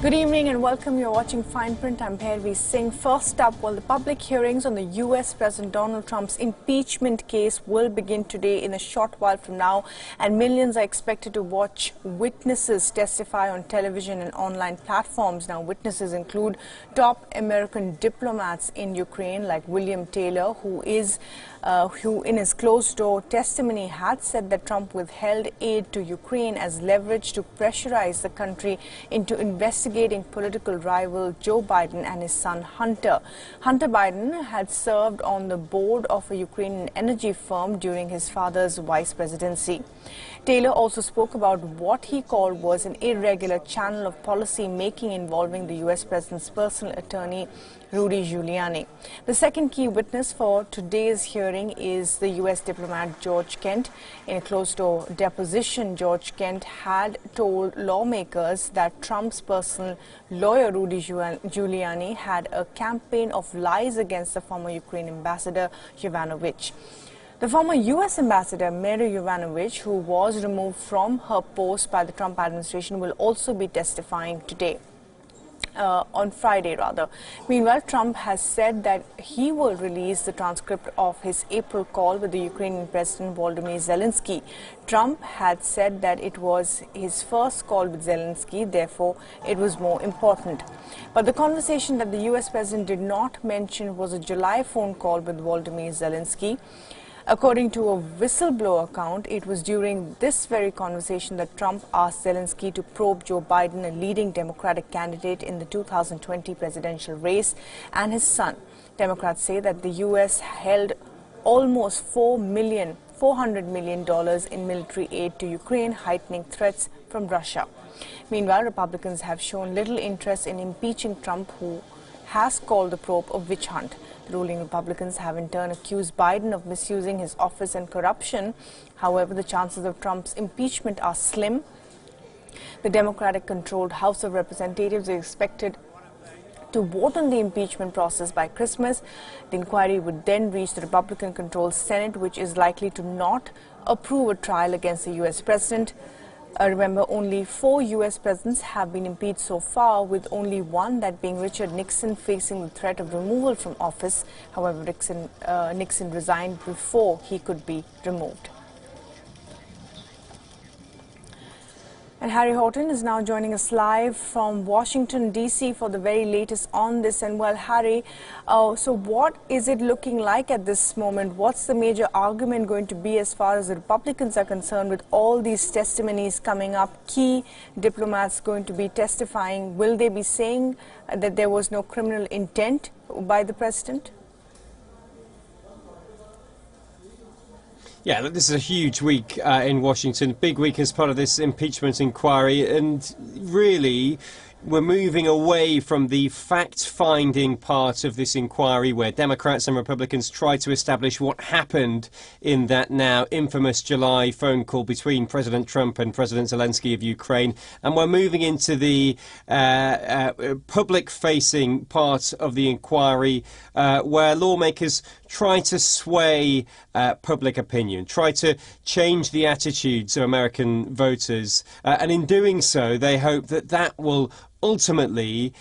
Good evening and welcome. You're watching Fineprint. I'm Harry Singh. First up, the public hearings on the U.S. President Donald Trump's impeachment case will begin today in a short while from now, and millions are expected to watch witnesses testify on television and online platforms. Now, witnesses include top American diplomats in Ukraine like William Taylor, who in his closed-door testimony had said that Trump withheld aid to Ukraine as leverage to pressurize the country into investigating political rival Joe Biden and his son Hunter. Hunter Biden had served on the board of a Ukrainian energy firm during his father's vice presidency. Taylor also spoke about what he called was an irregular channel of policy making involving the U.S. president's personal attorney, Rudy Giuliani. The second key witness for today's hearing is the U.S. diplomat George Kent. In a closed-door deposition, George Kent had told lawmakers that Trump's personal lawyer, Rudy Giuliani, had a campaign of lies against the former Ukraine ambassador, Yovanovitch. The former U.S. ambassador, Mary Yovanovitch, who was removed from her post by the Trump administration, will also be testifying today. On Friday, rather. Meanwhile, Trump has said that he will release the transcript of his April call with the Ukrainian President Volodymyr Zelensky. Trump had said that it was his first call with Zelensky, therefore it was more important. But the conversation that the U.S. President did not mention was a July phone call with Volodymyr Zelensky. According to a whistleblower account, it was during this very conversation that Trump asked Zelensky to probe Joe Biden, a leading Democratic candidate in the 2020 presidential race, and his son. Democrats say that the U.S. held almost $400 million in military aid to Ukraine, heightening threats from Russia. Meanwhile, Republicans have shown little interest in impeaching Trump, who has called the probe a witch hunt. The ruling Republicans have in turn accused Biden of misusing his office and corruption. However, the chances of Trump's impeachment are slim. The Democratic-controlled House of Representatives is expected to vote on the impeachment process by Christmas. The inquiry would then reach the Republican-controlled Senate, which is likely to not approve a trial against the U.S. president. Remember, only 4 U.S. presidents have been impeached so far, with only one, that being Richard Nixon, facing the threat of removal from office. However, Nixon resigned before he could be removed. And Harry Horton is now joining us live from Washington, D.C. for the very latest on this. And well, Harry, so what is it looking like at this moment? What's the major argument going to be as far as the Republicans are concerned with all these testimonies coming up? Key diplomats going to be testifying. Will they be saying that there was no criminal intent by the president? Yeah, this is a huge week in Washington, big week as part of this impeachment inquiry, and really we're moving away from the fact-finding part of this inquiry where Democrats and Republicans try to establish what happened in that now infamous July phone call between President Trump and President Zelensky of Ukraine. And we're moving into the public-facing part of the inquiry where lawmakers try to sway public opinion, try to change the attitudes of American voters. And in doing so, they hope that that will ultimately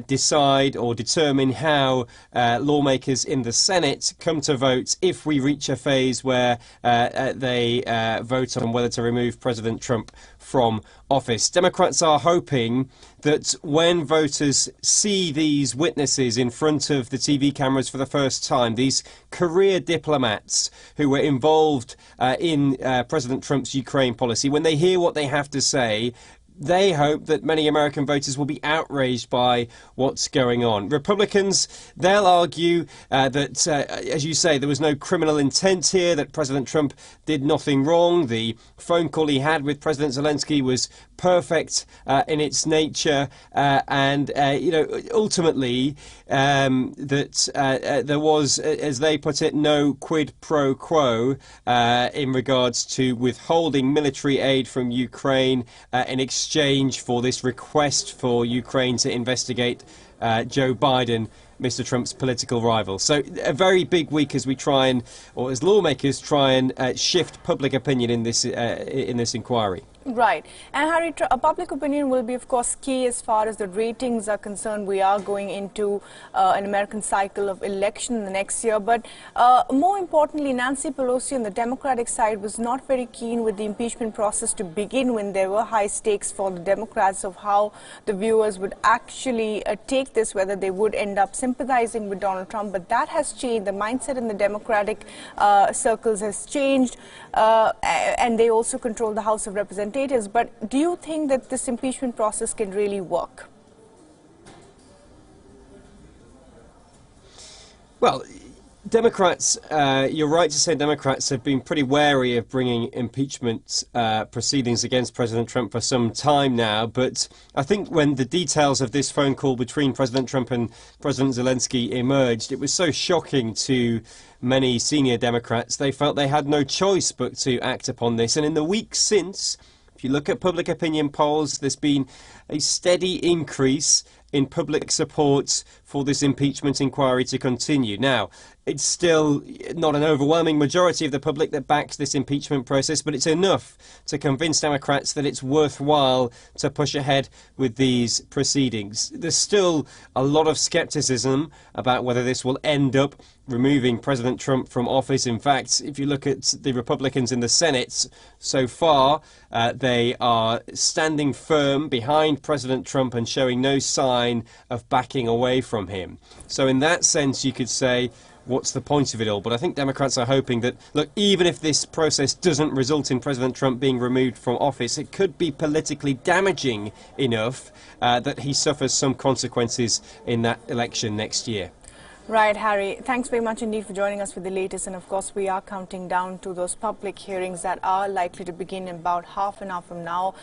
decide or determine how lawmakers in the Senate come to vote if we reach a phase where they vote on whether to remove President Trump from office. Democrats are hoping that when voters see these witnesses in front of the TV cameras for the first time, these career diplomats who were involved in President Trump's Ukraine policy, when they hear what they have to say, they hope that many American voters will be outraged by what's going on. Republicans, they'll argue that, as you say, there was no criminal intent here, that President Trump did nothing wrong. The phone call he had with President Zelensky was perfect in its nature, and ultimately that there was, as they put it, no quid pro quo in regards to withholding military aid from Ukraine in exchange for this request for Ukraine to investigate Joe Biden Mr. Trump's political rival. So a very big week as we try and, or as lawmakers try and shift public opinion in this inquiry. Right. And Harry, public opinion will be, of course, key as far as the ratings are concerned. We are going into an American cycle of election in the next year. But more importantly, Nancy Pelosi on the Democratic side was not very keen with the impeachment process to begin when there were high stakes for the Democrats of how the viewers would actually take this, whether they would end up sympathizing with Donald Trump. But that has changed. The mindset in the Democratic circles has changed, and they also control the House of Representatives. But do you think that this impeachment process can really work? Well, Democrats, you're right to say Democrats have been pretty wary of bringing impeachment proceedings against President Trump for some time now. But I think when the details of this phone call between President Trump and President Zelensky emerged, it was so shocking to many senior Democrats. They felt they had no choice but to act upon this. And in the weeks since, if you look at public opinion polls, there's been a steady increase in public support for this impeachment inquiry to continue. Now, it's still not an overwhelming majority of the public that backs this impeachment process, but it's enough to convince Democrats that it's worthwhile to push ahead with these proceedings. There's still a lot of skepticism about whether this will end up removing President Trump from office. In fact, if you look at the Republicans in the Senate so far, they are standing firm behind President Trump and showing no sign of backing away from him. So in that sense, you could say, what's the point of it all? But I think Democrats are hoping that, look, even if this process doesn't result in President Trump being removed from office, it could be politically damaging enough that he suffers some consequences in that election next year. Right, Harry. Thanks very much indeed for joining us for the latest. And of course, we are counting down to those public hearings that are likely to begin in about half an hour from now.